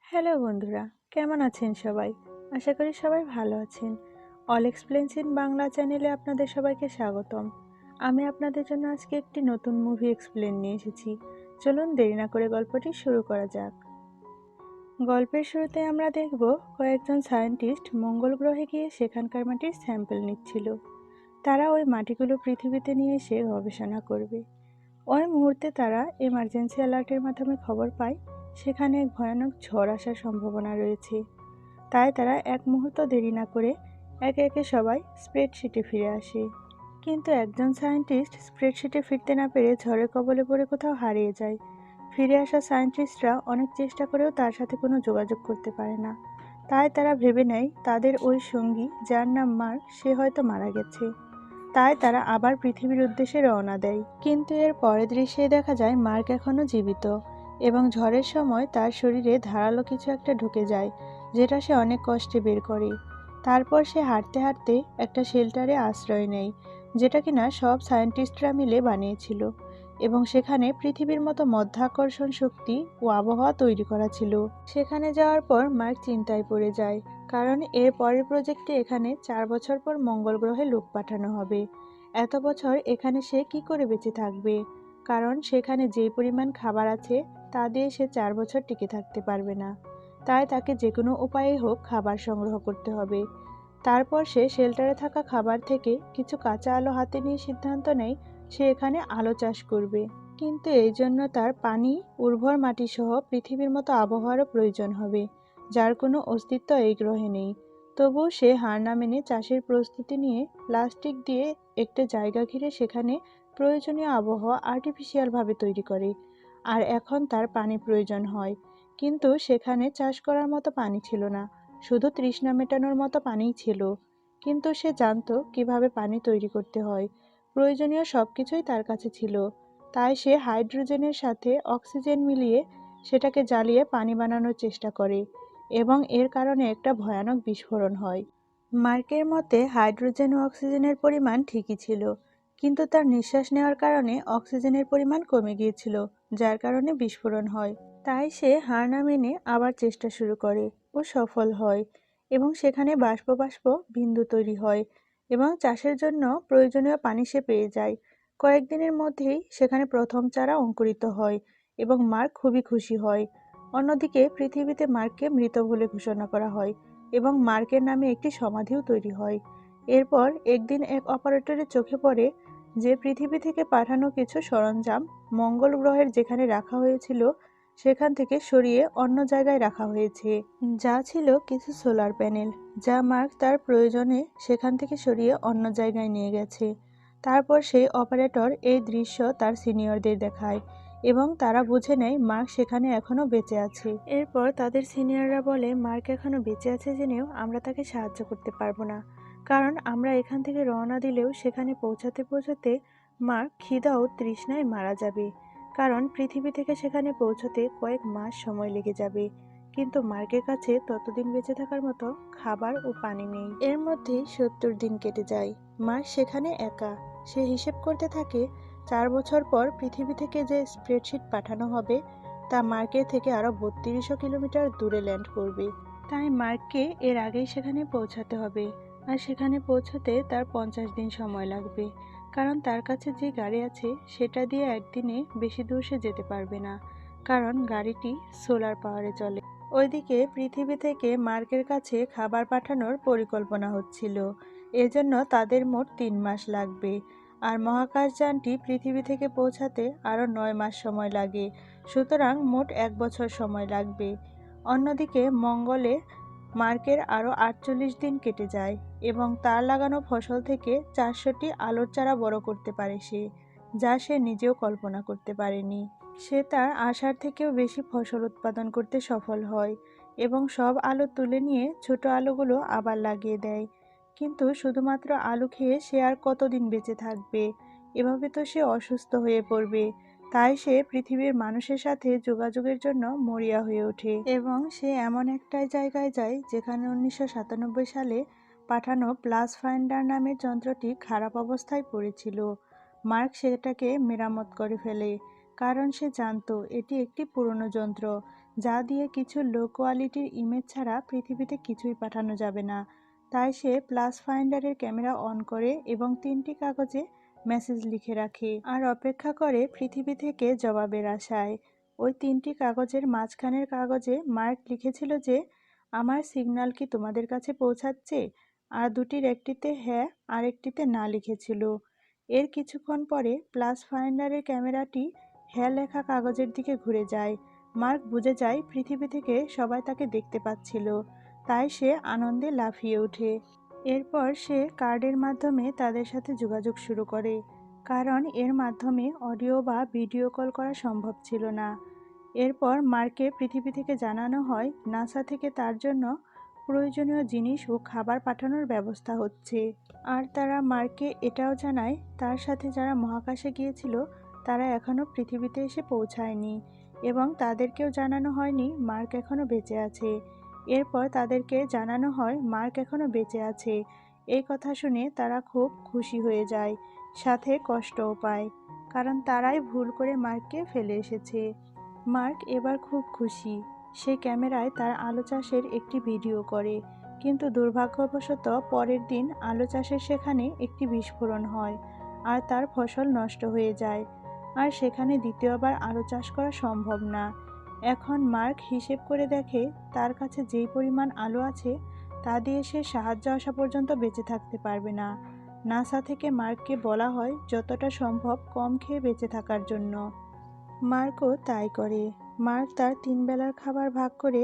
Hello বন্ধুরা, কেমন আছেন সবাই? আশা করি সবাই ভালো আছেন। অল এক্সপ্লেন্স ইন বাংলা চ্যানেলে আপনাদের সবাইকে স্বাগতম। আমি আপনাদের জন্য আজকে একটি নতুন মুভি এক্সপ্লেন নিয়ে এসেছি। চলুন দেরি না করে গল্পটি শুরু করা যাক। গল্পের শুরুতে আমরা দেখব কয়েকজন সায়েন্টিস্ট মঙ্গল গ্রহে গিয়ে সেখানকার মাটির স্যাম্পল নিচ্ছিল। তারা ওই মাটিগুলো পৃথিবীতে নিয়ে এসে গবেষণা করবে। ওই মুহূর্তে তারা এমার্জেন্সি অ্যালার্টের মাধ্যমে খবর পায় সেখানে এক ভয়ানক ঝড় আসার সম্ভাবনা রয়েছে। তাই তারা এক মুহূর্ত দেরি না করে একে একে সবাই স্প্রেডশিটে ফিরে আসে। কিন্তু একজন সায়েন্টিস্ট স্প্রেডশিটে ফিরতে না পেরে ঝড়ের কবলে পড়ে কোথাও হারিয়ে যায়। ফিরে আসা সায়েন্টিস্টরা অনেক চেষ্টা করেও তার সাথে কোনো যোগাযোগ করতে পারে না। তাই তারা ভেবে নেয় তাদের ওই সঙ্গী, যার নাম মার্ক, সে হয়তো মারা গেছে। তাই তারা আবার পৃথিবীর উদ্দেশ্যে রওনা দেয়। কিন্তু এর পরের দৃশ্যে দেখা যায় মার্ক এখনও জীবিত এবং ঝড়ের সময় তার শরীরে ধারালো কিছু একটা ঢুকে যায়, যেটা সে অনেক কষ্টে বের করে। তারপর সে হাঁটতে হাঁটতে একটা শেল্টারে আশ্রয় নেয়, যেটা কিনা সব সায়েন্টিস্টরা মিলে বানিয়েছিল, এবং সেখানে পৃথিবীর মতো মধ্যাকর্ষণ শক্তি ও আবহাওয়া তৈরি করা ছিল। সেখানে যাওয়ার পর মার্ক চিন্তায় পড়ে যায়, কারণ এর পরের প্রজেক্টে এখানে 4 বছর পর মঙ্গল গ্রহে লোক পাঠানো হবে। এত বছর এখানে সে কি করে বেঁচে থাকবে? কারণ সেখানে যে পরিমাণ খাবার আছে তা দিয়ে সে 4 বছর টিকে থাকতে পারবে না। তাই তাকে যে কোনো উপায়ে হোক খাবার সংগ্রহ করতে হবে। তারপর সে শেল্টারে থাকা খাবার থেকে কিছু কাঁচা আলো হাতে নিয়ে সিদ্ধান্ত নেয় সে এখানে আলো চাষ করবে। কিন্তু এই জন্য তার পানি, উর্বর মাটি সহ পৃথিবীর মতো আবহাওয়ারও প্রয়োজন হবে, যার কোনো অস্তিত্ব এই গ্রহে নেই। তবুও সে হার না মেনে চাষের প্রস্তুতি নিয়ে প্লাস্টিক দিয়ে একটা জায়গা ঘিরে সেখানে প্রয়োজনীয় আবহাওয়া আর্টিফিশিয়ালভাবে তৈরি করে। আর এখন তার পানি প্রয়োজন হয়, কিন্তু সেখানে চাষ করার মতো পানি ছিল না, শুধু তৃষ্ণা মেটানোর মতো পানিই ছিল। কিন্তু সে জানতো কিভাবে পানি তৈরি করতে হয়, প্রয়োজনীয় সবকিছুই তার কাছে ছিল। তাই সে হাইড্রোজেনের সাথে অক্সিজেন মিলিয়ে সেটাকে জ্বালিয়ে পানি বানানোর চেষ্টা করে, এবং এর কারণে একটা ভয়ানক বিস্ফোরণ হয়। মার্কের মতে হাইড্রোজেন ও অক্সিজেনের পরিমাণ ঠিকই ছিল, কিন্তু তার নিঃশ্বাস নেওয়ার কারণে অক্সিজেনের পরিমাণ কমে গিয়েছিল, যার কারণে বিস্ফোরণ হয়। তাই সে হার না মেনে আবার চেষ্টা শুরু করে ও সফল হয়, এবং সেখানে বাষ্প বাষ্প বিন্দু তৈরি হয় এবং চাষের জন্য প্রয়োজনীয় পানি সে পেয়ে যায়। কয়েকদিনের মধ্যেই সেখানে প্রথম চারা অঙ্কুরিত হয় এবং মার্ক খুবই খুশি হয়। অন্যদিকে পৃথিবীতে মার্ককে মৃত বলে ঘোষণা করা হয় এবং মার্কের নামে একটি সমাধিও তৈরি হয়। এরপর একদিন এক অপারেটরের চোখে পড়ে যে পৃথিবী থেকে পাঠানো কিছু সরঞ্জাম মঙ্গল গ্রহের যেখানে রাখা হয়েছিল সেখান থেকে সরিয়ে অন্য জায়গায় রাখা হয়েছে, যা ছিল কিছু সোলার প্যানেল, যা মার্ক তার প্রয়োজনে সেখান থেকে সরিয়ে অন্য জায়গায় নিয়ে গেছে। তারপর সেই অপারেটর এই দৃশ্য তার সিনিয়রদের দেখায় এবং তারা বুঝে নেয় মার্ক সেখানে এখনো বেঁচে আছে। এরপর তাদের সিনিয়ররা বলে মার্ক এখনো বেঁচে আছে জেনেও আমরা তাকে সাহায্য করতে পারবো না, কারণ আমরা এখান থেকে রওনা দিলেও সেখানে পৌঁছাতে পৌঁছাতে মার্ক খিদা ও তৃষ্ণায় মারা যাবে, কারণ পৃথিবী থেকে সেখানে পৌঁছতে কয়েক মাস সময় লেগে যাবে। কিন্তু মার্কের কাছে ততদিন বেঁচে থাকার মতো খাবার ও পানি নেই। এর মধ্যেই 70 দিন কেটে যায়। মার্ক সেখানে একা। সে হিসেব করতে থাকে 4 বছর পর পৃথিবী থেকে যে স্প্রেডশিট পাঠানো হবে তা মার্কের থেকে আরো 3200 কিলোমিটার দূরে ল্যান্ড করবে। তাই মার্ককে এর আগেই সেখানে পৌঁছাতে হবে, আর সেখানে পৌঁছাতে তার 50 দিন সময় লাগবে, কারণ তার কাছে যে গাড়ি আছে সেটা দিয়ে একদিনে বেশি দূর সে যেতে পারবে না, কারণ গাড়িটি সোলার পাওয়ারে চলে। ওইদিকে পৃথিবী থেকে মার্কের কাছে খাবার পাঠানোর পরিকল্পনা হচ্ছিল, এজন্য তাদের মোট 3 মাস লাগবে। আর মহাকাশযানটি পৃথিবী থেকে পৌঁছাতে আরও 9 মাস সময় লাগে, সুতরাং মোট 1 বছর সময় লাগবে। অন্যদিকে মঙ্গলে মার্কের আরও 48 দিন কেটে যায় এবং তার লাগানো ফসল থেকে 400টি আলোর চারা বড় করতে পারে সে, যা সে নিজেও কল্পনা করতে পারেনি। সে তার আশার থেকেও বেশি ফসল উৎপাদন করতে সফল হয় এবং সব আলু তুলে নিয়ে ছোট আলুগুলো আবার লাগিয়ে দেয়। কিন্তু শুধুমাত্র আলু খেয়ে সে আর কতদিন বেঁচে থাকবে? এভাবে তো সে অসুস্থ হয়ে পড়বে। তাই সে পৃথিবীর মানুষের সাথে যোগাযোগের জন্য মরিয়া হয়ে ওঠে এবং সে এমন একটা জায়গায় যায় যেখানে 1997 সালে পাঠানো প্লাস ফাইন্ডার নামের যন্ত্রটি খারাপ অবস্থায় পড়েছিল। মার্ক সেটাকে মেরামত করে ফেলে, কারণ সে জানতো এটি একটি পুরনো যন্ত্র, যা দিয়ে কিছু লো কোয়ালিটির ইমেজ ছাড়া পৃথিবীতে কিছুই পাঠানো যাবে না। তাই সে প্লাস ফাইন্ডারের ক্যামেরা অন করে এবং 3টি কাগজে মেসেজ লিখে রাখে আর অপেক্ষা করে পৃথিবী থেকে জবাবের আশায়। ওই 3টি কাগজের মাঝখানের কাগজে মার্ক লিখেছিল যে, আমার সিগন্যাল কি তোমাদের কাছে পৌঁছাচ্ছে? আর দুটির একটিতে হ্যাঁ আর একটিতে না লিখেছিল। এর কিছুক্ষণ পরে প্লাস ফাইন্ডারের ক্যামেরাটি হ্যাঁ লেখা কাগজের দিকে ঘুরে যায়। মার্ক বুঝে যায় পৃথিবী থেকে সবাই তাকে দেখতে পাচ্ছিল, তাই সে আনন্দে লাফিয়ে ওঠে। এরপর সে কার্ডের মাধ্যমে তাদের সাথে যোগাযোগ শুরু করে, কারণ এর মাধ্যমে অডিও বা ভিডিও কল করা সম্ভব ছিল না। এরপর মার্ককে পৃথিবী থেকে জানানো হয় নাসা থেকে তার জন্য প্রয়োজনীয় জিনিস ও খাবার পাঠানোর ব্যবস্থা হচ্ছে। আর তারা মার্ককে এটাও জানায় তার সাথে যারা মহাকাশে গিয়েছিল তারা এখনও পৃথিবীতে এসে পৌঁছায়নি এবং তাদেরকেও জানানো হয়নি মার্ক এখনও বেঁচে আছে। এরপর তাদেরকে জানানো হয় মার্ক এখনও বেঁচে আছে। এই কথা শুনে তারা খুব খুশি হয়ে যায়, সাথে কষ্টও পায়, কারণ তারাই ভুল করে মার্ককে ফেলে এসেছে। মার্ক এবার খুব খুশি। সে ক্যামেরায় তার আলু চাষের একটি ভিডিও করে, কিন্তু দুর্ভাগ্যবশত পরের দিন আলু চাষের সেখানে একটি বিস্ফোরণ হয় আর তার ফসল নষ্ট হয়ে যায়, আর সেখানে দ্বিতীয়বার আলু চাষ করা সম্ভব না। এখন মার্ক হিসেব করে দেখে তার কাছে যেই পরিমাণ আলু আছে তা দিয়ে সে সাহায্য আসা পর্যন্ত বেঁচে থাকতে পারবে না। নাসা থেকে মার্ককে বলা হয় যতটা সম্ভব কম খেয়ে বেঁচে থাকার জন্য। মার্কও তাই করে। মার্ক তার 3 বেলার খাবার ভাগ করে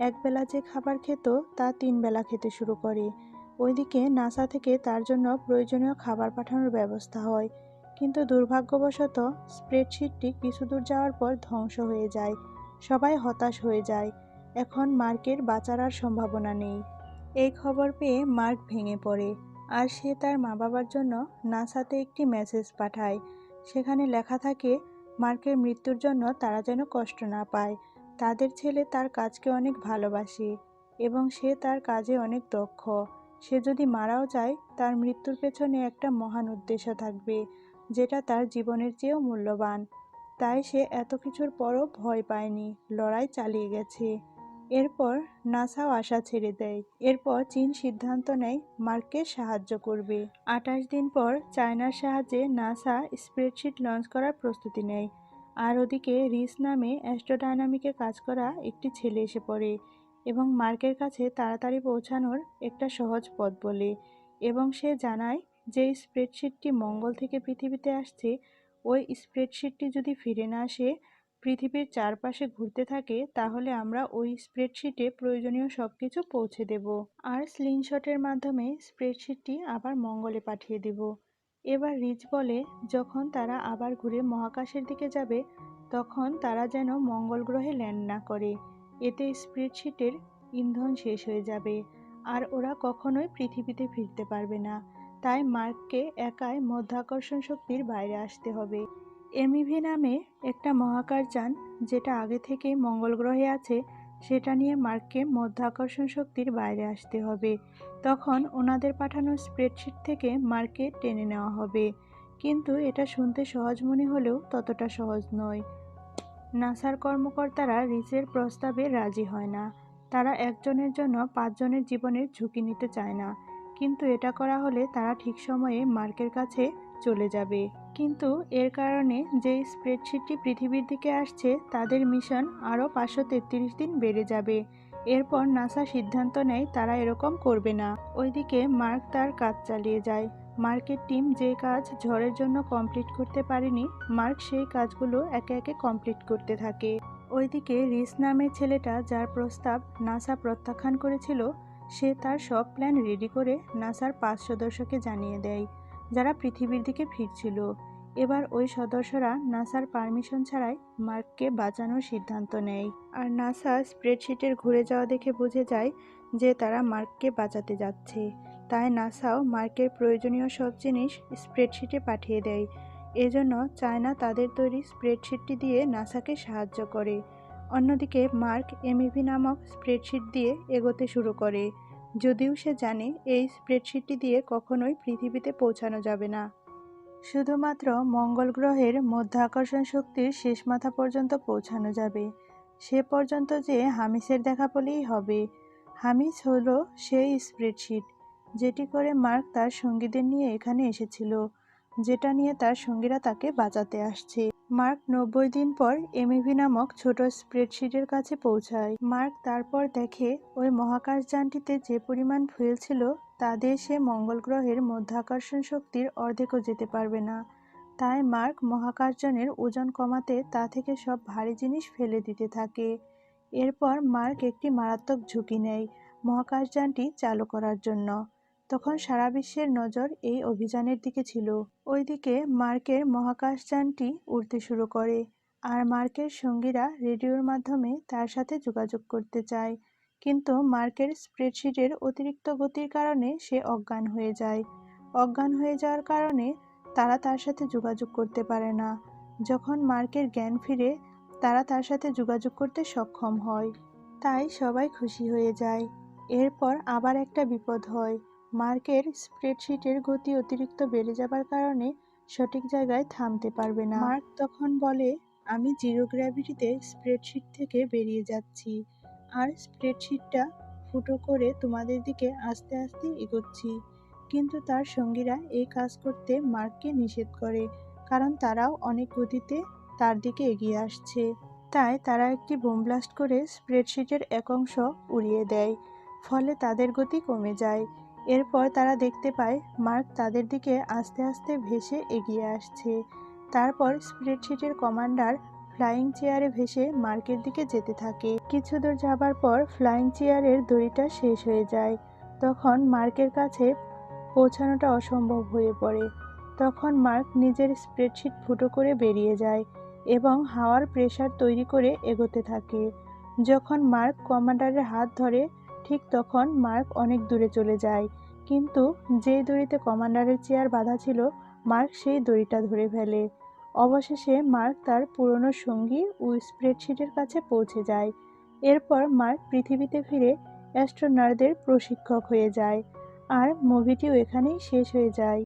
একবেলা যে খাবার খেত তা 3 বেলা খেতে শুরু করে। ওইদিকে নাসা থেকে তার জন্য প্রয়োজনীয় খাবার পাঠানোর ব্যবস্থা হয়, কিন্তু দুর্ভাগ্যবশত স্প্রেডশিটটি কিছু দূর যাওয়ার পর ধ্বংস হয়ে যায়। সবাই হতাশ হয়ে যায়। এখন মার্কের বাঁচার আর সম্ভাবনা নেই। এই খবর পেয়ে মার্ক ভেঙে পড়ে আর সে তার মা বাবার জন্য নাসাতে একটি মেসেজ পাঠায়। সেখানে লেখা থাকে মার্কের মৃত্যুর জন্য তারা যেন কষ্ট না পায়। তাদের ছেলে তার কাজকে অনেক ভালোবাসে এবং সে তার কাজে অনেক দক্ষ। সে যদি মারাও যায় তার মৃত্যুর পেছনে একটা মহান উদ্দেশ্য থাকবে, যেটা তার জীবনের চেয়েও মূল্যবান। তাই সে এত কিছুর পরও ভয় পায়নি, লড়াই চালিয়ে গেছে। এরপর নাসাও আশা ছেড়ে দেয়। এরপর চীন সিদ্ধান্ত নেয় মার্ককে সাহায্য করবে। 28 দিন পর চায়নার সাহায্যে নাসা স্প্রেডশিট লঞ্চ করার প্রস্তুতি নেয়। আর ওদিকে রিস নামে অ্যাস্ট্রোডাইনামিকে কাজ করা একটি ছেলে এসে পড়ে এবং মার্কের কাছে তাড়াতাড়ি পৌঁছানোর একটা সহজ পথ বলে, এবং সে জানায় যে স্প্রেডশিটটি মঙ্গল থেকে পৃথিবীতে আসছে। ওই স্প্রেডশিটটি যদি ফিরে না আসে, পৃথিবীর চারপাশে ঘুরতে থাকে, তাহলে আমরা ওই স্প্রেডশিটে প্রয়োজনীয় সব কিছু পৌঁছে দেব আর স্লিংশটের মাধ্যমে স্প্রেডশিটটি আবার মঙ্গলে পাঠিয়ে দেব। এবার রিচ বলে যখন তারা আবার ঘুরে মহাকাশের দিকে যাবে তখন তারা যেন মঙ্গল গ্রহে ল্যান্ড না করে, এতে স্প্রেডশিটের ইন্ধন শেষ হয়ে যাবে আর ওরা কখনোই পৃথিবীতে ফিরতে পারবে না। তাই মার্ককে একাই মধ্যাকর্ষণ শক্তির বাইরে আসতে হবে। এমইভি নামে একটা মহাকাশযান, যেটা আগে থেকেই মঙ্গল গ্রহে আছে, সেটা নিয়ে মার্ককে মধ্যাকর্ষণ শক্তির বাইরে আসতে হবে। তখন ওনাদের পাঠানো স্প্রেডশিট থেকে মার্ককে টেনে নেওয়া হবে। কিন্তু এটা শুনতে সহজ মনে হলেও ততটা সহজ নয়। নাসার কর্মকর্তারা রিচের প্রস্তাবে রাজি হয় না। তারা একজনের জন্য 5 জনের জীবনের ঝুঁকি নিতে চায় না, কিন্তু এটা করা হলে তারা ঠিক সময়ে মার্কের কাছে চলে যাবে। কিন্তু এর কারণে যে স্প্রেডশিটটি পৃথিবীর দিকে আসছে তাদের মিশন আরও 533 দিন বেড়ে যাবে। এরপর নাসা সিদ্ধান্ত নেয় তারা এরকম করবে না। ওইদিকে মার্ক তার কাজ চালিয়ে যায়। মার্কের টিম যে কাজ ঝড়ের জন্য কমপ্লিট করতে পারেনি, মার্ক সেই কাজগুলো একে একে কমপ্লিট করতে থাকে। ওইদিকে রিস নামের ছেলেটা, যার প্রস্তাব নাসা প্রত্যাখ্যান করেছিল, সে তার সব প্ল্যান রেডি করে নাসার 5 সদস্যকে জানিয়ে দেয় যারা পৃথিবীর দিকে ফিরছিল। এবার ওই সদস্যরা নাসার পারমিশন ছাড়াই মার্ককে বাঁচানোর সিদ্ধান্ত নেয়। আর নাসা স্প্রেডশিটের ঘুরে যাওয়া দেখে বুঝে যায় যে তারা মার্ককে বাঁচাতে যাচ্ছে। তাই নাসাও মার্কের প্রয়োজনীয় সব জিনিস স্প্রেডশিটে পাঠিয়ে দেয়। এজন্য চায়না তাদের তৈরি স্প্রেডশিটটি দিয়ে নাসাকে সাহায্য করে। অন্যদিকে মার্ক এমইভি নামক স্প্রেডশিট দিয়ে এগোতে শুরু করে, যদিও সে জানে এই স্প্রেডশিটটি দিয়ে কখনোই পৃথিবীতে পৌঁছানো যাবে না। শুধুমাত্র মঙ্গল গ্রহের মধ্যাকর্ষণ শক্তির শেষ মাথা পর্যন্ত পৌঁছানো যাবে। সে পর্যন্ত যে হামিসের দেখা পেলেই হবে। হামিস হলো সেই স্প্রেডশিট যেটি করে মার্ক তার সঙ্গীদের নিয়ে এখানে এসেছিল, যেটা নিয়ে তার সঙ্গীরা তাকে বাঁচাতে আসছে। মার্ক 90 দিন পর এমইভি নামক ছোট স্প্রেডশিটের কাছে পৌঁছায়। মার্ক তারপর দেখে ওই মহাকাশযানটিতে যে পরিমাণ ফুয়েল ছিল তা দিয়ে সে মঙ্গল গ্রহের মধ্যাকর্ষণ শক্তির অর্ধেকও যেতে পারবে না। তাই মার্ক মহাকাশযানের ওজন কমাতে তা থেকে সব ভারী জিনিস ফেলে দিতে থাকে। এরপর মার্ক একটি মারাত্মক ঝুঁকি নেয় মহাকাশযানটি চালু করার জন্য। তখন সারা বিশ্বের নজর এই অভিযানের দিকে ছিল। ওইদিকে মার্কের মহাকাশযানটি উড়তে শুরু করে, আর মার্কের সঙ্গীরা রেডিওর মাধ্যমে তার সাথে যোগাযোগ করতে চায়। কিন্তু মার্কের স্প্রেডশিটের অতিরিক্ত গতির কারণে সে অজ্ঞান হয়ে যায়। অজ্ঞান হয়ে যাওয়ার কারণে তারা তার সাথে যোগাযোগ করতে পারে না। যখন মার্কের জ্ঞান ফিরে, তারা তার সাথে যোগাযোগ করতে সক্ষম হয়। তাই সবাই খুশি হয়ে যায়। এরপর আবার একটা বিপদ হয়। মার্কের স্প্রেডশিটের গতি অতিরিক্ত বেড়ে যাবার কারণে সঠিক জায়গায় থামতে পারবে না। মার্ক তখন বলে, আমি জিরো গ্র্যাভিটিতে স্প্রেডশিট থেকে বেরিয়ে যাচ্ছি, আর স্প্রেডশিটটা ফুটো করে তোমাদের দিকে আস্তে আস্তে এগোচ্ছি। কিন্তু তার সঙ্গীরা এই কাজ করতে মার্ককে নিষেধ করে, কারণ তারাও অনেক গতিতে তার দিকে এগিয়ে আসছে। তাই তারা একটি বোম ব্লাস্ট করে স্প্রেডশিটের এক অংশ উড়িয়ে দেয়, ফলে তাদের গতি কমে যায়। এরপর তারা দেখতে পায় মার্ক তাদের দিকে আস্তে আস্তে ভেসে এগিয়ে আসছে। তারপর স্প্রেডশিটের কমান্ডার ফ্লাইং চেয়ারে ভেসে মার্কের দিকে যেতে থাকে। কিছু দূর যাবার পর ফ্লাইং চেয়ারের দড়িটা শেষ হয়ে যায়। তখন মার্কের কাছে পৌঁছানোটা অসম্ভব হয়ে পড়ে। তখন মার্ক নিজের স্প্রেডশিট ফুটো করে বেরিয়ে যায় এবং হাওয়ার প্রেসার তৈরি করে এগোতে থাকে। যখন মার্ক কমান্ডারের হাত ধরে, ঠিক তখন মার্ক অনেক দূরে চলে যায়। কিন্তু যে দড়িতে কমান্ডারের চেয়ার বাঁধা ছিল, মার্ক সেই দড়িটা ধরে ফেলে। অবশেষে মার্ক তার পুরনো সঙ্গী ও স্প্রেডশিটের কাছে পৌঁছে যায়। এরপর মার্ক পৃথিবীতে ফিরে অ্যাস্ট্রোনটদের প্রশিক্ষক হয়ে যায়। আর মুভিটিও এখানেই শেষ হয়ে যায়।